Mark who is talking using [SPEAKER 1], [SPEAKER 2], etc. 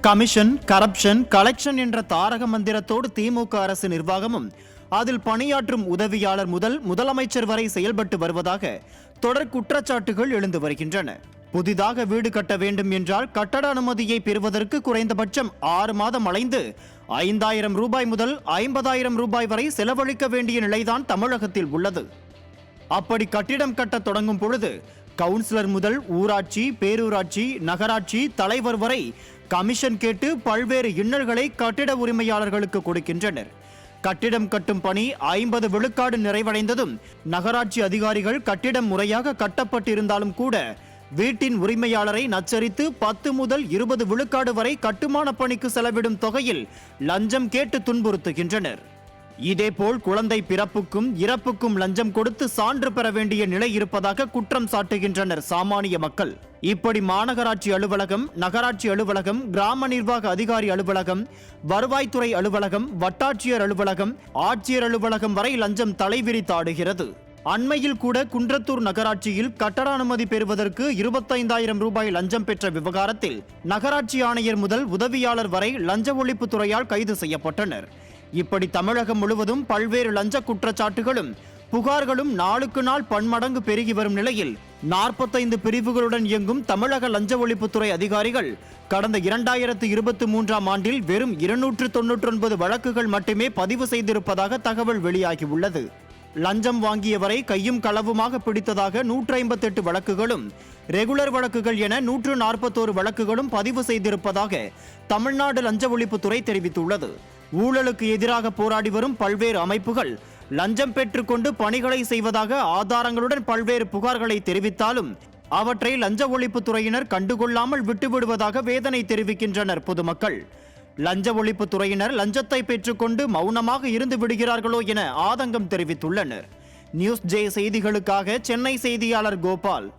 [SPEAKER 1] Commission, corruption, collection என்ற தாரக மந்திரத்தோடு திமுக அரசு நிர்வாகமும் அதில் பணியாற்றும் உதவியாளர் முதல் முதலமைச்சர் வரை செயல்பட்டு வருவதாக தொடர் குற்றச்சாட்டுகள் எழுந்து வருகின்றன. புதிதாக வீடு கட்ட வேண்டும் என்றால் கட்டட அனுமதியை பெறுவதற்கு குறைந்தபட்சம் 6 மாதம் அலைந்து 5,000 ரூபாய் முதல் 50,000 ரூபாய் வரை செலவழிக்க வேண்டிய நிலைதான் தமிழகத்தில் உள்ளது. அப்படி கட்டிடம் கட்ட தொடங்கும் பொழுது கவுன்சிலர் முதல் ஊராட்சி, பேரூராட்சி, நகராட்சி தலைவர் வரை கமிஷன் கேட்டு பல்வேறு இன்னல்களை கட்டிட உரிமையாளர்களுக்கு கொடுக்கின்றனர். கட்டிடம் கட்டும் பணி 50 விழுக்காடு நிறைவடைந்ததும் நகராட்சி அதிகாரிகள் கட்டிடம் முறையாக கட்டப்பட்டிருந்தாலும் கூட வீட்டின் உரிமையாளரை நச்சரித்து 10 முதல் 20 விழுக்காடு வரை கட்டுமான பணிக்கு செலவிடும் தொகையில் லஞ்சம் கேட்டு துன்புறுத்துகின்றனர். இதேபோல் குழந்தை பிறப்புக்கும் இறப்புக்கும் லஞ்சம் கொடுத்து சான்று பெற வேண்டிய நிலை இருப்பதாக குற்றம் சாட்டுகின்றனர் சாமானிய மக்கள். இப்படி மாநகராட்சி அலுவலகம், நகராட்சி அலுவலகம், கிராம நிர்வாக அதிகாரி அலுவலகம், வருவாய்த்துறை அலுவலகம், வட்டாட்சியர் அலுவலகம், ஆட்சியர் அலுவலகம் வரை லஞ்சம் தலைவிரித்தாடுகிறது. அண்மையில் கூட குன்றத்தூர் நகராட்சியில் கட்டட அனுமதி பெறுவதற்கு 25,000 ரூபாய் லஞ்சம் பெற்ற விவகாரத்தில் நகராட்சி ஆணையர் முதல் உதவியாளர் வரை லஞ்ச ஒழிப்பு துறையால் கைது செய்யப்பட்டனர். இப்படி தமிழகம் முழுவதும் பல்வேறு லஞ்ச குற்றச்சாட்டுகளும் புகார்களும் நாளுக்கு நாள் பன்மடங்கு பெருகி வரும் நிலையில் 45 பிரிவுகளுடன் இயங்கும் தமிழக லஞ்ச ஒழிப்புத்துறை அதிகாரிகள் கடந்த 2023ஆம் ஆண்டில் வெறும் 299 வழக்குகள் மட்டுமே பதிவு செய்திருப்பதாக தகவல் வெளியாகியுள்ளது. லஞ்சம் வாங்கியவரை கையும் களவுமாக பிடித்ததாக 158 வழக்குகளும், ரெகுலர் வழக்குகள் என 141 வழக்குகளும் பதிவு செய்திருப்பதாக தமிழ்நாடு லஞ்ச ஒழிப்புத்துறை தெரிவித்துள்ளது. ஊழலுக்கு எதிராக போராடி வரும் பல்வேறு அமைப்புகள் லஞ்சம் பெற்றுக்கொண்டு பணிகளை செய்வதாக ஆதாரங்களுடன் பல்வேறு புகார்களை தெரிவித்தாலும் அவற்றை லஞ்ச ஒழிப்புத்துறையினர் கண்டுகொள்ளாமல் விட்டுவிடுவதாக வேதனை தெரிவிக்கின்றனர் பொதுமக்கள். லஞ்ச ஒழிப்புத்துறையினர் லஞ்சத்தை பெற்றுக்கொண்டு மௌனமாக இருந்து விடுகிறார்களோ என ஆதங்கம் தெரிவித்துள்ளனர். நியூஸ் ஜே செய்திகளுக்காக சென்னை செய்தியாளர் கோபால்.